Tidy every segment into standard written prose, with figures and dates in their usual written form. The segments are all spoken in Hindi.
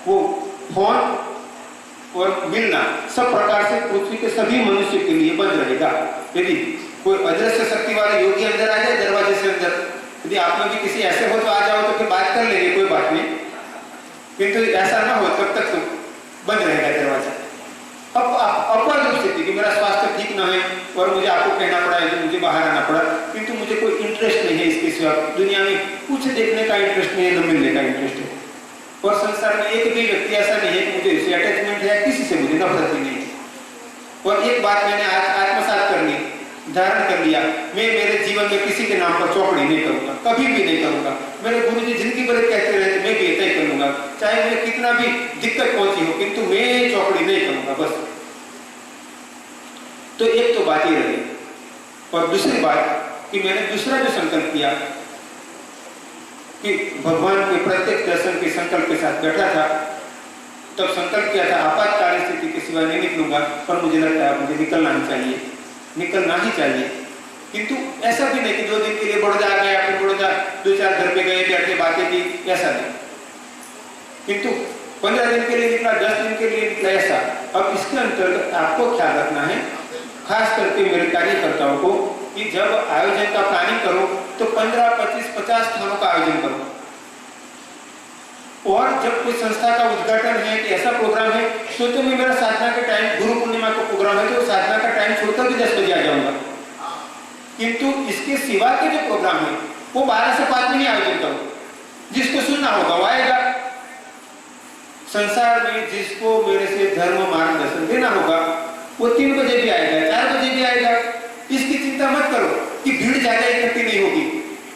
वो फोन और मिलना सब प्रकार से पृथ्वी के सभी मनुष्य के लिए बंद रहेगा। यदि कोई अदृश्य शक्ति वाले योगी अंदर आ जाए दरवाजे से अंदर, यदि आप में भी किसी ऐसे हो तो आ जाओ तो फिर बात कर लेंगे, कोई बात नहीं, किंतु ऐसा ना हो तब तक तो बंद रहेगा दरवाजा। अब अपवाद स्थिति कि मेरा स्वास्थ्य ठीक ना है और मुझे आपको कहना पड़ा है कि मुझे बाहर आना पड़ा, किंतु मुझे कोई इंटरेस्ट नहीं है इसके सिवा, दुनिया में कुछ देखने का इंटरेस्ट नहीं है, न मिलने का इंटरेस्ट है। और संसार में एक भी व्यक्ति ऐसा नहीं है कि मुझे इससे अटैचमेंट है, किसी से मुझे नफरत ही नहीं है। और एक बात मैंने आज आत्मसात कर ली, धारण कर लिया, मैं मेरे जीवन में किसी के नाम पर चौकड़ी नहीं करूंगा, कभी भी नहीं करूंगा। मेरे गुरुजी जिंदगी भर कहते रहे मैं भी ऐसा ही कर लूंगा, चाहे मुझे कितना भी दिक्कत पहुंची हो, किंतु मैं चौकड़ी नहीं करूंगा बस। तो एक तो बात ही रही। और दूसरी बात कि मैंने दूसरा जो संकल्प किया कि भगवान के प्रत्येक दर्शन के संकल्प के साथ बैठा था, तब संकल्प किया था आपातकालीन स्थिति के सिवा नहीं निकलूंगा, पर मुझे लगता है मुझे निकलना ही चाहिए, निकलना ही चाहिए। किंतु ऐसा भी नहीं कि 2 दिन के लिए बड़ौदा आ गया, फिर बड़ौदा 2-4 घर पे गए, बैठे बातें की, ऐसा नहीं। किंतु 15 दिन के लिए निकला, 10 दिन के लिए निकला, ऐसा। अब इसके अंतर्गत आपको ख्याल रखना है, खास करके मेरे कार्यकर्ताओं को, कि जब आयोजन का प्लानिंग करो तो 15, 25, 50 स्थानों का आयोजन करो। और जब कोई संस्था का उद्घाटन है कि ऐसा प्रोग्राम है तो मैं मेरा साधना के टाइम, गुरु पूर्णिमा का प्रोग्राम है तो साधना का टाइम छोड़कर भी 10 बजे आ जाऊंगा। किंतु इसके सिवा के जो प्रोग्राम है वो 12 से 5 में ही आयोजन करो। जिसको सुनना होगा वो आएगा। संसार में जिसको मेरे से धर्म मार्गदर्शन देना होगा वो 3 बजे भी आएगा, 4 बजे भी आएगा। इसकी चिंता मत करो कि भीड़ ज्यादा इकट्ठी नहीं होगी,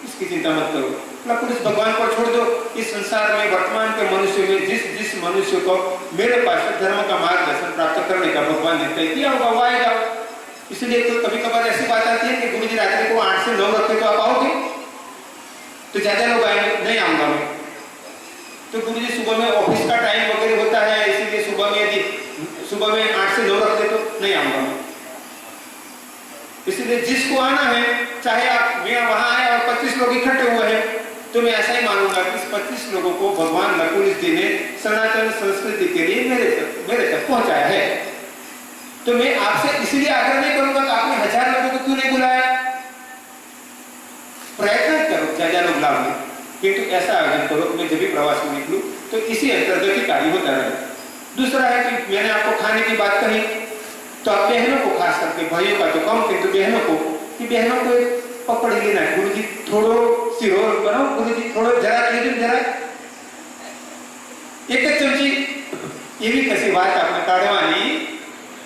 इसकी चिंता मत करो। पुलिस भगवान पर छोड़ दो। इस संसार में वर्तमान के मनुष्य में जिस मनुष्य को मेरे पास धर्म का मार्गदर्शन प्राप्त करने का भगवान ने तय किया होगा वो आएगा। इसलिए तो कभी कभार ऐसी बात आती है कि गुरुजी रात्रि को 8 से 9 रखे तो आप आओगे, तो ज्यादा लोग आएंगे, नहीं आऊंगा मैं। तो गुरुजी सुबह में ऑफिस का टाइम वगैरह होता है, इसीलिए सुबह में यदि सुबह में 8 से 9 रखते तो नहीं आऊंगा मैं। इसलिए जिसको आना है, चाहे आप मैं वहां आए और 25 लोग इकट्ठे हुए हैं, तो मैं ऐसा ही मानूंगा कि इस 25 लोगों को भगवान नकुल जी ने सनातन संस्कृति के लिए मेरे तक पहुंचाया है। तो मैं आपसे इसलिए आग्रह नहीं करूंगा कि आपने 1000 लोगों को क्यों नहीं बुलाया। प्रयत्न करो ज्यादा लोग लाभ लें, किंतु ऐसा आयोजन करो मैं जब भी प्रवास में निकलूं तो इसी अंतर्गत ही कार्य होता रहे। दूसरा है कि मैंने आपको खाने की बात कही, तो आप बहनों को, खास करके भाइयों का तो कम, किंतु बहनों को, कि बहनों को पकड़ लेना है। गुरुजी थोड़ो सिरो बनाओ, गुरुजी थोड़ो जरा लीजिए, जरा 1 चमची, ये भी कैसी बात आपने काढ़वानी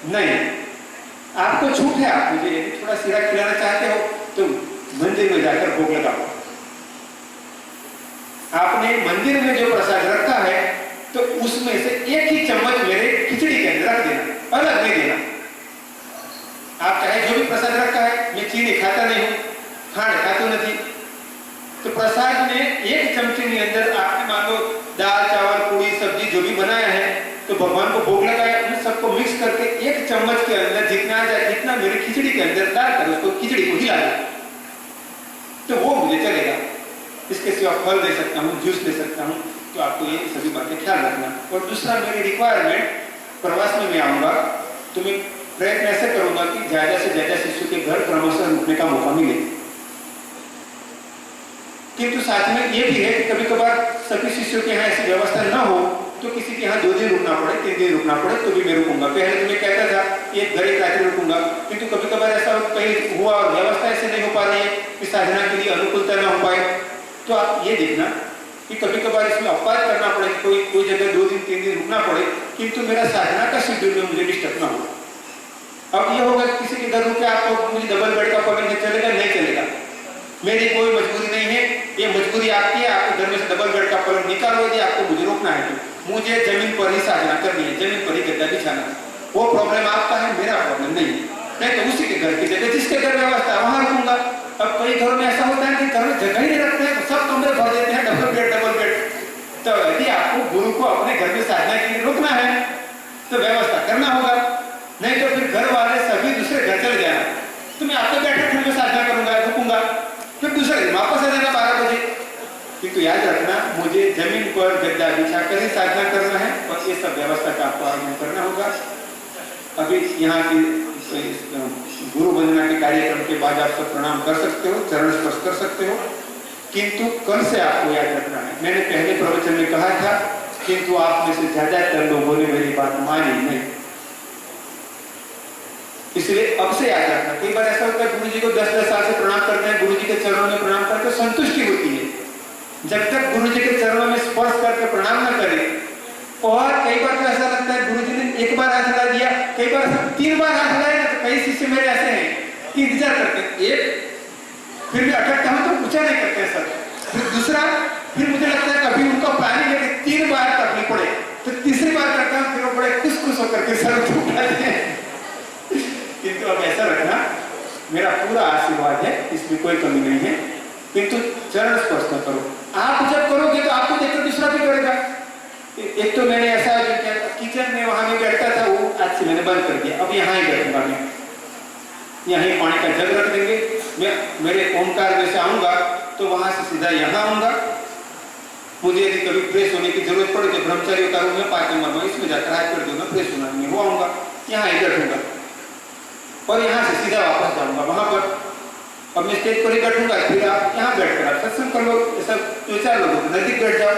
नहीं। आपको छूट है, आप मुझे थोड़ा सिरा खिलाना चाहते हो तो मंदिर में जाकर भोग लगाओ। आपने मंदिर में जो प्रसाद रखा है तो उसमें से 1 ही चम्मच मेरे खिचड़ी के अंदर रख देना, अलग नहीं देना। आप चाहे जो भी प्रसाद रखा है, मैं चीनी खाता नहीं हूं, खांड खाते नहीं, तो प्रसाद में 1 चमचे के अंदर आपने मान लो दाल चावल पूरी सब्जी जो भी बनाया है तो भगवान को भोग लगाया, उन सबको मिक्स करके 1 चम्मच के अंदर जितना मेरी खिचड़ी के अंदर डालकर उसको खिचड़ी को हिला दे, तो वो मुझे चलेगा। इसके सिवा फल दे सकता हूँ, जूस दे सकता हूँ। तो आपको ये सभी बातें ख्याल रखना। और दूसरा मेरी रिक्वायरमेंट, प्रवास में मैं आऊंगा तो मैं प्रयत्न ऐसे करूंगा कि ज्यादा से ज्यादा शिष्यों के घर क्रमशः रुकने का मौका मिले। किंतु साथ में ये भी है कि कभी कभार सभी शिष्यों के यहाँ ऐसी व्यवस्था न हो तो किसी के यहाँ 2 दिन रुकना पड़े, 3 दिन रुकना पड़े, तो भी मैं रुकूंगा। पहले तो मैं कहता था एक घर 1 रात्रि रुकूंगा, किंतु कभी कभार ऐसा कहीं हुआ और व्यवस्था ऐसे नहीं हो पा रही है कि साधना के लिए अनुकूलता न हो पाए, तो आप ये देखना कि कभी कभार इसमें अपवाद करना पड़े, कोई जगह 2 दिन 3 दिन रुकना पड़े, किंतु मेरा साधना का शेड्यूल में मुझे डिस्टर्ब ना हो। अब ये होगा कि किसी के घर रुके आपको मुझे डबल बेड का पलंग चलेगा, नहीं चलेगा, मेरी कोई मजबूरी नहीं है, ये मजबूरी आपकी है। आपके घर में से डबल बेड का पलंग निकालो, यदि आपको मुझे रोकना है तो मुझे जमीन पर ही साधना करनी है, जमीन पर ही गद्दा बिछाना है। वो प्रॉब्लम आपका है, मेरा प्रॉब्लम नहीं है। तो उसी के घर की जगह जिसके घर व्यवस्था वहां रुकूंगा। अब कई घरों में ऐसा होता है कि घर में जगह ही नहीं रखते हैं, सब कमरे भर देते हैं, डबल बेड। तो यदि आपको गुरु को अपने घर में साधना के लिए रोकना है तो व्यवस्था करना होगा, नहीं तो फिर घर वाले सभी दूसरे घर चले जाना, तो मैं आपके बैठे ठंड में साधना करूंगा, रुकूंगा, फिर दूसरे दिन वापस आ जाना 12 बजे। किंतु याद रखना, मुझे जमीन पर गद्दा बिछा कर ही साधना करना है, सब व्यवस्था का आपको आयोजन करना होगा। अभी यहाँ की गुरु वंदना के कार्यक्रम के बाद आप सब प्रणाम कर सकते हो, चरण स्पर्श कर सकते हो, किंतु कल से आपको याद रखना है। मैंने पहले प्रवचन में कहा था, किंतु आप में से ज्यादातर लोगों ने मेरी बात मानी नहीं, इसलिए अब से याद रखना। कई बार ऐसा होता है गुरु जी को 10-10 साल से प्रणाम करते हैं, गुरु जी के चरणों में प्रणाम करके संतुष्टि होती है। जब तक गुरु जी के चरणों में स्पर्श करके प्रणाम न करें, और कई बार तो ऐसा लगता है गुरु जी ने एक बार हाथ हिला दिया, कई बार 3 बार हाथ हिलाए ना, तो कई शिष्य मेरे ऐसे हैं कि इंतजार करते हैं, एक फिर भी अटकता हूं तो पूछा नहीं करते सर, फिर दूसरा, फिर मुझे लगता है कभी उनका प्लानिंग है कि 3 बार तकलीफ पड़े, तो तीसरी बार करता हूं, फिर वो बड़े खुश होकर के सर उठाते हैं। किंतु अब ऐसा रखना, मेरा पूरा आशीर्वाद है, इसमें कोई कमी नहीं है, किंतु चरण स्पर्श न करो। आप जब करोगे तो आपको देखकर दूसरा भी करेगा। एक तो मैंने ऐसा जो क्या किचन में वहां में बैठता था, वो आज से मैंने बंद कर दिया, अब यहाँ ही बैठूंगा मैं, यहाँ ही पानी का जग रख देंगे, मैं मेरे ओमकार में से आऊंगा तो वहां से सीधा यहाँ आऊंगा। मुझे यदि कभी फ्रेश होने की जरूरत पड़े तो ब्रह्मचारी का रूम में 5 नंबर में इसमें जाकर हाथ कर दूंगा, फ्रेश होना नहीं, वो आऊंगा, यहाँ ही बैठूंगा और यहाँ से सीधा वापस जाऊंगा वहां पर। अब मैं स्टेज पर ही बैठूंगा, फिर आप यहाँ बैठकर आप सत्संग कर लो, ऐसा 2-4 लोगों के नजदीक बैठ जाओ।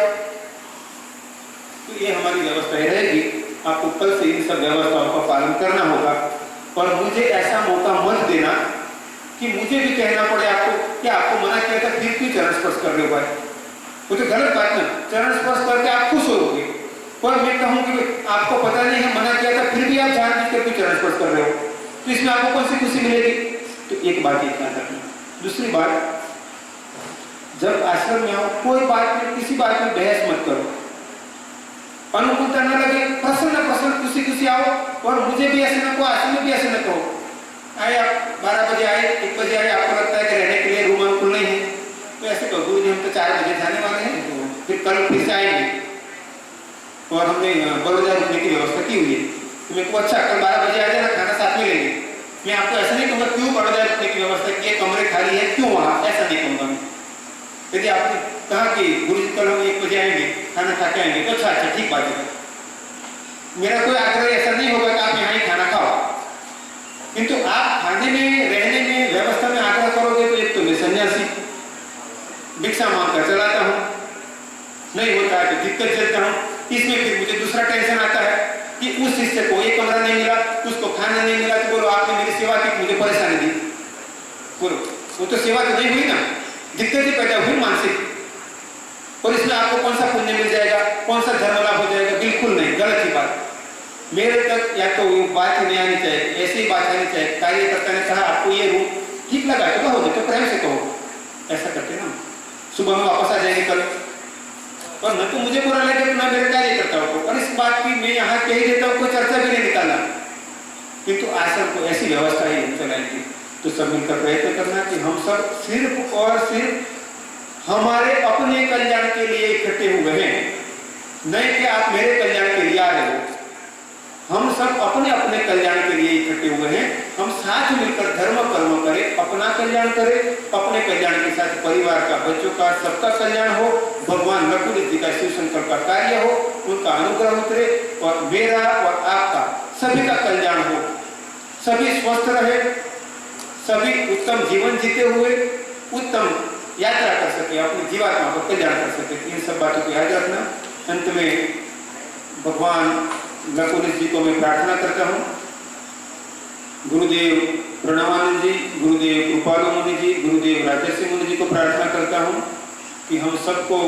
तो ये हमारी व्यवस्था रहेगी। आपको कल से इन सब व्यवस्थाओं का पालन करना होगा, और मुझे ऐसा मौका मत देना कि मुझे भी कहना पड़े आपको कि आपको मना किया था फिर क्यों चरण स्पर्श कर रहे हो भाई, वो तो गलत बात ना। चरण स्पर्श करके आप खुश होगे, पर मैं कहूँ कि आपको पता नहीं है मना किया था, फिर भी आप जानबूझकर क्यों चरण स्पर्श कर रहे हो, तो इसमें आपको कौन सी खुशी मिलेगी? तो एक बात ये ध्यान रखना। दूसरी बात, जब आश्रम में आओ कोई बात में, किसी बात में बहस मत करो, अनुकूलता न लगे, प्रसन्न खुशी आओ, और मुझे भी ऐसे न कहो, आश्रम में भी ऐसे न कहो। आए आप 12 बजे आए, 1 बजे आए, आपको लगता है कि रहने के लिए रूम अनुकूल नहीं है, तो ऐसे कहो गुरु जी हम तो 4 बजे जाने वाले हैं, तो फिर कल फिर से आएंगे, और हमने बड़ौदा रुकने की व्यवस्था की हुई है, तो मेरे को अच्छा कल 12 बजे आ जाना, खाना साथ में लेंगे। मैं आपको ऐसा नहीं कहूँगा क्यों बड़ौदा रुकने की व्यवस्था की है, कमरे खाली है क्यों वहाँ, ऐसा नहीं कहूँगा मैं। यदि आपने कहा कि गुरु जी कल हम 1 बजे आएंगे, खाना खा के आएंगे, तो अच्छा ठीक बात है, मेरा कोई आग्रह ऐसा नहीं होगा कि आप यहाँ ही खाना खाओ, किंतु आप खाने में, रहने में, व्यवस्था में आग्रह करोगे तो एक तो मैं सन्यासी भिक्षा मांग कर चलाता हूँ, नहीं होता है तो दिक्कत झेलता हूँ, इसमें फिर मुझे दूसरा टेंशन आता है कि उस शिष्य को एक कमरा नहीं मिला, उसको खाना नहीं मिला, तो बोलो आपने मेरी सेवा की, मुझे परेशानी दी, बोलो वो तो सेवा तो नहीं हुई ना, दिक्कत ही पैदा हुई मानसिक, और इसमें आपको कौन सा पुण्य मिल जाएगा, कौन सा धर्म लाभ हो जाएगा? बिल्कुल नहीं, गलत ही बात। मेरे तक या तो बात ही नहीं आनी चाहिए, ऐसी ही बात आनी चाहिए। कार्यकर्ता ने कहा आपको ये रूम ठीक लगा, तो हो जाए तो प्रेम से कहो, ऐसा करते ना, सुबह में वापस आ जाएंगे कल, और न तो मुझे बुरा लगे ना मेरे कार्यकर्ताओं को, और इस बात की मैं यहाँ कह ही देता हूँ, कोई चर्चा भी नहीं निकालना, किंतु आश्रम को ऐसी व्यवस्था ही चलाएंगे। तो सब मिलकर प्रयत्न करना कि हम सब सिर्फ और सिर्फ हमारे अपने कल्याण के लिए इकट्ठे हुए हैं, नहीं कि आप मेरे कल्याण के लिए आ रहे हो। हम सब अपने अपने कल्याण के लिए इकट्ठे हुए हैं, हम साथ मिलकर धर्म कर्म करें, अपना कल्याण करें, अपने कल्याण के साथ परिवार का, बच्चों का, सबका कल्याण हो, भगवान लकुलित जी का शिव शंकर का कार्य हो, उनका अनुग्रह उतरे, और मेरा और आपका सभी का कल्याण हो, सभी स्वस्थ रहे, सभी उत्तम जीवन जीते हुए उत्तम यात्रा कर सके, अपनी जीवात्मा को कल्याण कर सके। इन सब बातों को याद रखना। अंत में भगवान लकुलित जी को मैं प्रार्थना करता हूँ, गुरुदेव प्रणवानंद जी, गुरुदेव कृपालु मुनि जी, गुरुदेव राजर्षि मुनि जी को प्रार्थना करता हूँ कि हम सबको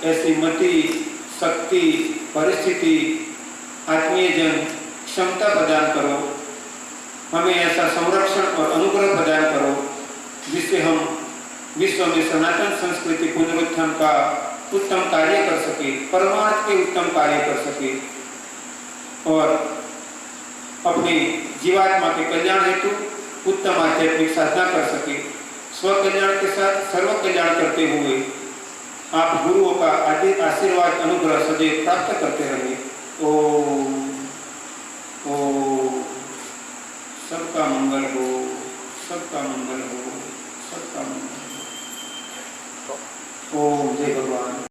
ऐसी मति, शक्ति, परिस्थिति, आत्मीय जन क्षमता प्रदान करो, हमें ऐसा संरक्षण और अनुग्रह प्रदान करो जिससे हम विश्व में सनातन संस्कृति पुनरुत्थान का उत्तम कार्य कर सके, परमार्थ के उत्तम कार्य कर सके, और अपने जीवात्मा के कल्याण हेतु उत्तम आध्यात्मिक साधना कर सके। स्व कल्याण के साथ सर्व कल्याण करते हुए आप गुरुओं का आशीर्वाद अनुग्रह सदैव प्राप्त करते रहिए। ओम ओम सबका मंगल हो, सबका मंगल हो, सबका मंगल हो। ओम जय भगवान।